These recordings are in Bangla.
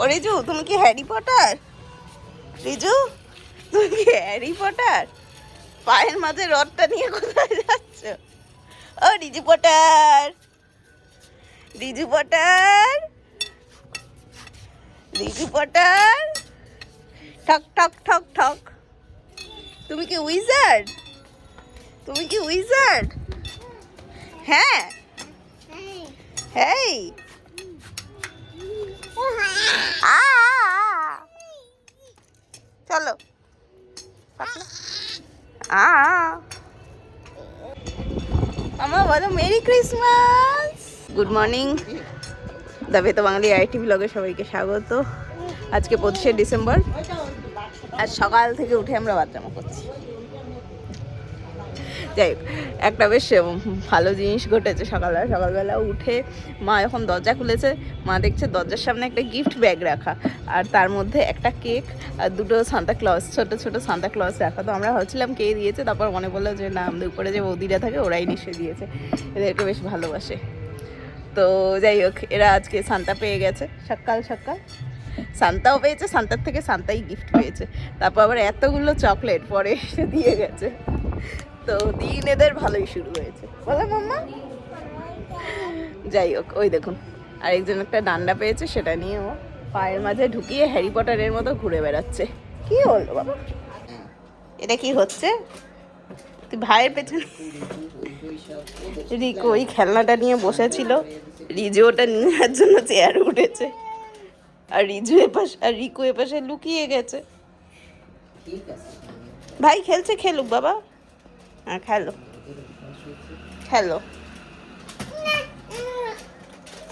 ও রিজু, তুমি কি হ্যারি পটার? রিজু, তুমি কি হ্যারি পটার? পায়ের মাঝে রডটা নিয়ে কোথায় যাচ্ছ? ও Riju Potter, Riju Potter, Riju Potter, ঠক ঠক ঠক ঠক। তুমি কি উইজার্ড? তুমি কি উইজার্ড? হ্যাঁ, হেই চলো আমার বলো merry Christmas. Good morning, the বেতো বাঙালি আইটি ব্লগে সবাইকে স্বাগত। আজকে 25শে ডিসেম্বর। আজ সকাল থেকে উঠে আমরা বাথরুম করছি। যাই হোক, একটা বেশ ভালো জিনিস ঘটেছে। সকালবেলা উঠে মা যখন দরজা খুলেছে, মা দেখছে দরজার সামনে একটা গিফট ব্যাগ রাখা, আর তার মধ্যে একটা কেক আর দুটো সান্তা ক্লজ, ছোট সান্তা ক্লজ রাখা। তো আমরা ভাবছিলাম কে দিয়েছে, তারপর মনে পড়লো যে না, আমাদের উপরে যে বৌদিরা থাকে ওরাই নিশ্চয়ই দিয়েছে, এদেরকে বেশ ভালোবাসে। তো যাই হোক, এরা আজকে সান্তা পেয়ে গেছে সকাল সকাল। সান্তাও পেয়েছে, সান্তার থেকে সান্তাই গিফট পেয়েছে, তারপর আবার এতগুলো চকলেট পরে এসে দিয়ে গেছে। তো দিন এদের ভালোই শুরু হয়েছে, বলো মাম্মা। যাই হোক, ওই দেখুন আরেকজন একটা ডান্ডা পেয়েছে, সেটা নিয়ে ও পায়ের মাঝে ঢুকিয়ে হ্যারি পটারের মতো ঘুরে বেড়াচ্ছে। কি হলো বাবা, এটা কি হচ্ছে? তুই ভাইয়ের পেছনে। রিকো ওই খেলনাটা নিয়ে বসেছিল, রিজু ওটা নেওয়ার জন্য চেয়ারে উঠেছে, আর রিজু এপাশ আর রিকো এপাশে লুকিয়ে গেছে। ভাই খেলছে, খেলুক বাবা। হ্যাঁ খেলো খেলো।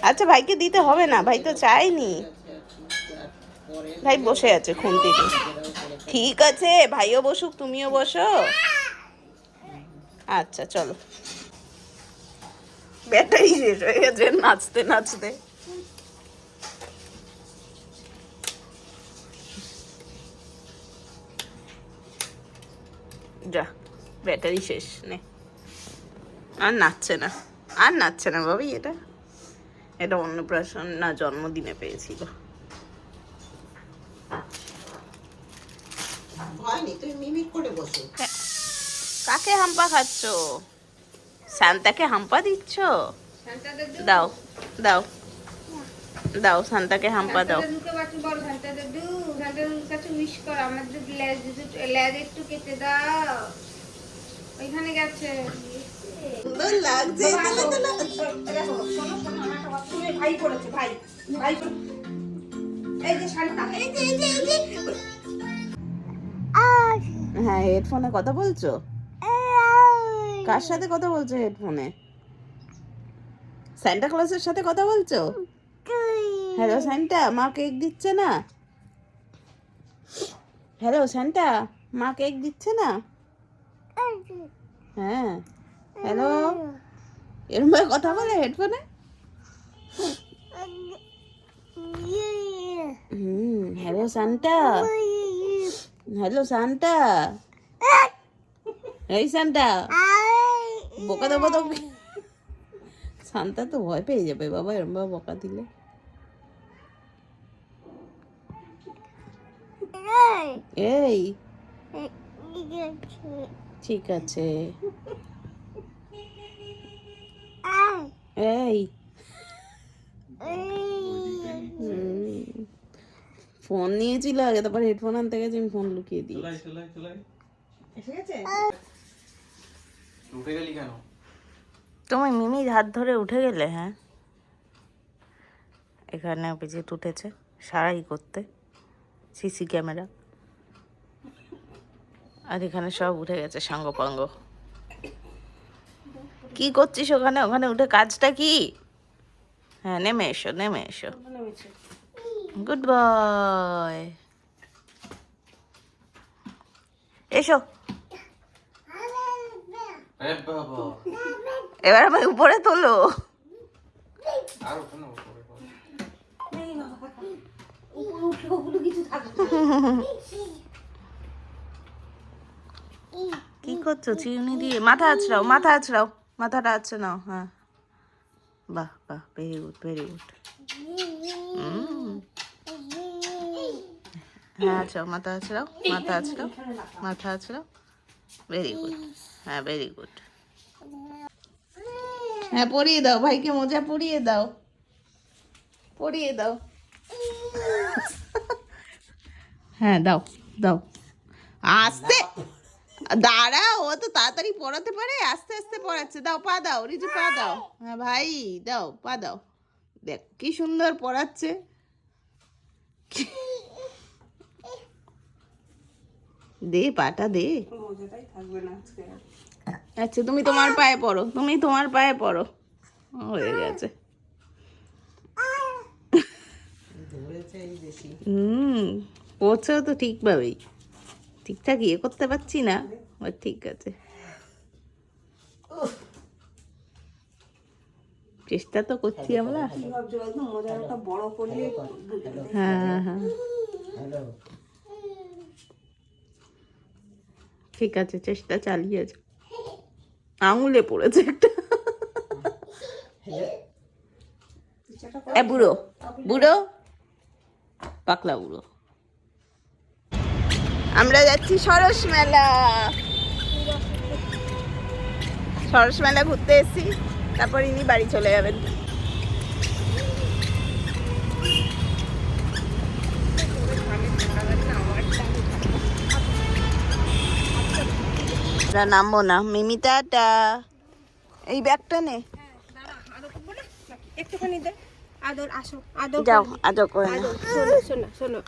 আচ্ছা ভাইকে দিতে হবে না, ভাই তো চাইনি, ভাই বসে আছে খুন্তি নিয়ে। ঠিক আছে, ভাইও বসুক, তুমিও বসো। আচ্ছা চলো। ব্যাটারি শেষ হয়ে গেছে নাচতে নাচতে। যা, ব্যাটারি শেষ, নে। আর নাচছে না, আর নাচছে না বাবি। এটা অন্নপ্রাশন না জন্মদিনে পেয়েছিল। কাকে হাম্পা খাচ্ছ? সান্তাকে হাম্পা দিচ্ছ? দাও দাও দাও, সান্তাকে হাম্পা দাও। ওইখানে গেছে, সুন্দর লাগছে। ভাই পড়েছে, ভাই ভাই এই যে শাড়িটা, এই যে হ্যাঁ, হেডফোনে কথা বলছো? কার সাথে কথা বলছো হেডফোনে? সান্টা ক্লজের সাথে কথা বলছো? হ্যালো সান্টা, মা কেক দিচ্ছে না? হ্যালো সান্টা, মা কেক দিচ্ছে না? হ্যাঁ, হ্যালো, এরম ভাবে কথা বলে হেডফোনে? হ্যালো সান্টা, হ্যালো সান্টা, এই সান্টা, বকা দেবো তো। সান্তা তো ভয় পেয়ে যাবে বাবা, এরম ভাবে বকা দিলে। এই ঠিক আছে, এই ফোন নিয়েছিল আগে, তারপর হেডফোন আনতে গেছে, আমি ফোন লুকিয়ে দিই। তুমি মিমির হাত ধরে উঠে গেলে? হ্যাঁ, এখানে অভিজিৎ উঠেছে সারাই করতে, সিসি ক্যামেরা, আর এখানে সব উঠে গেছে সাঙ্গপাঙ্গ। কি করছিস ওখানে? ওখানে উঠে কাজটা কি? হ্যাঁ, নেমে এসো, নেমে এসো। গুড বয়, এসো। এবার আমি উপরে তোলো। কি করছো চিরুনি দিয়ে? মাথা আছড়াও, মাথা আছড়াও, মাথাটা আছে নাও। হ্যাঁ, বাহ বাহ, ভেরি গুড ভেরি গুড। হ্যাঁ আচ্ছা, মাথা আছড়াও, মাথা আছড়াও, মাথা আছড়াও। ভেরি গুড, হ্যাঁ ভেরি গুড। হ্যাঁ পরিয়ে দাও, ভাইকে মোজা পরিয়ে দাও, পরিয়ে দাও। হ্যাঁ দাও দাও, আস্তে দাঁড়া, ও তো তাড়াতাড়ি পড়াতে পারে, আস্তে আস্তে পড়াচ্ছে। দাও পা দাও, রিজু পা দাও। হ্যাঁ ভাই দাও, পা দাও। দেখ কি সুন্দর পড়াচ্ছে। দে পাটা দে। আচ্ছা তুমি তোমার পায়ে পড়ো, তুমি তোমার পায়ে পড়ো। হয়ে গেছে। পড়ছেও তো ঠিকভাবেই, ঠিকঠাক ইয়ে করতে পারছি না, ঠিক আছে, চেষ্টা তো করছি আমরা। হ্যাঁ হ্যাঁ ঠিক আছে, চেষ্টা চালিয়ে যাও। আঙুলে পড়েছে একটা। বুড়ো বুড়ো, পাকলা বুড়ো। আমরা যাচ্ছি সরস মেলা। সরস মেলা ঘুরতে এসেছি, তারপর ইনি বাড়ি চলে যাবেন। নামবো না, মিমি টাটা। এই ব্যাগটা নে, একটুখানি দে। আদর আসো, আদর যাও আদর করে না। শোনো শোনো শোনো,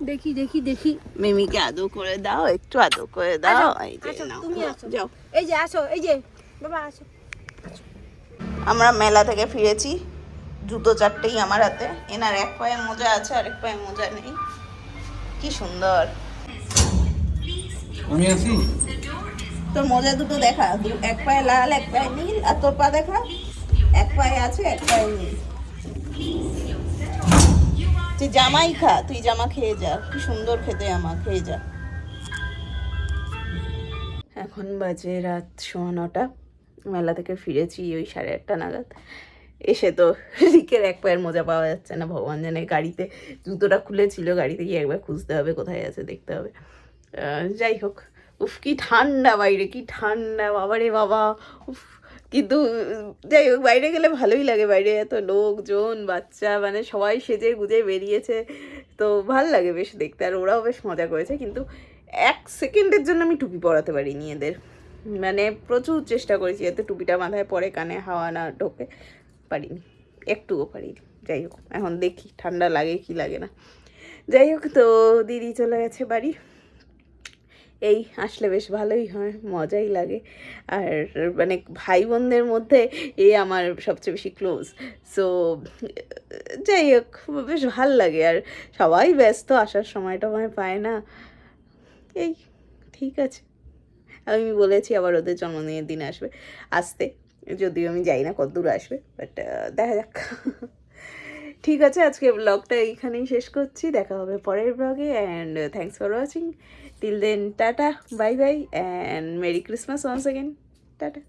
দেখি দেখি দেখি। মিমিকে আদর করে দাও, একটু আদর করে দাও। এই যে আসো, নাও, তুমি আসো, যাও। এই যে আসো, এই যে বাবা আসো। আমরা মেলা থেকে ফিরেছি, জুতো চারটেই আমার হাতে। এনার এক পায়ে মোজা আছে, আর এক পায়ে মোজা নেই। কি সুন্দর। আমি আছি। তোর মোজা দুটো দেখা, এক পায়ে লাল এক পায়ে নীল, আর তোর পা দেখা, এক পায়ে আছে এক পায়ে নীল। তুই জামাই খা, তুই জামা খেয়ে যা, কি সুন্দর খেতে জামা, খেয়ে যা। এখন বাজে রাত 9:15। মেলা থেকে ফিরেছি ওই 8:30 নাগাদ। এসে তো রিকের এক পায়ের মোজা পাওয়া যাচ্ছে না, ভগবান জানে। গাড়িতে জুতোটা খুলেছিল, গাড়িতে গিয়ে একবার খুঁজতে হবে কোথায় আছে, দেখতে হবে। যাই হোক, উফ কি ঠান্ডা বাইরে, কি ঠান্ডা, বাবা রে বাবা, উফ। কিন্তু যাই হোক, বাইরে গেলে ভালোই লাগে। বাইরে এত লোকজন, বাচ্চা, মানে সবাই সেজে গুজে বেরিয়েছে, তো ভাল লাগে বেশ দেখতে। আর ওরাও বেশ মজা করেছে, কিন্তু 1 সেকেন্ডের জন্য আমি টুপি পরাতে পারিনি এদের। মানে প্রচুর চেষ্টা করেছি যাতে টুপিটা মাথায় পরে, কানে হাওয়া না ঢোকে, পারিনি, একটুও পারিনি। যাই হোক, এখন দেখি ঠান্ডা লাগে কি লাগে না। যাই হোক, তো দিদি চলে গেছে বাড়ি। এই আসলে বেশ ভালোই হয়, মজাই লাগে। আর মানে ভাই বোনদের মধ্যে এ আমার সবচেয়ে বেশি ক্লোজ। সো যাই হোক, বেশ ভাল লাগে। আর সবাই ব্যস্ত, আসার সময়টা পায় না। এই ঠিক আছে, আমি বলেছি আবার ওদের জন্মদিনের দিন আসবে, আসতে, যদিও আমি যাই না কত দূর আসবে, বাট দেখা যাক। ঠিক আছে, আজকে ব্লগটা এইখানেই শেষ করছি। দেখা হবে পরের ব্লগে, and thanks for watching. Till then tata, bye bye, and merry Christmas once again. Tata.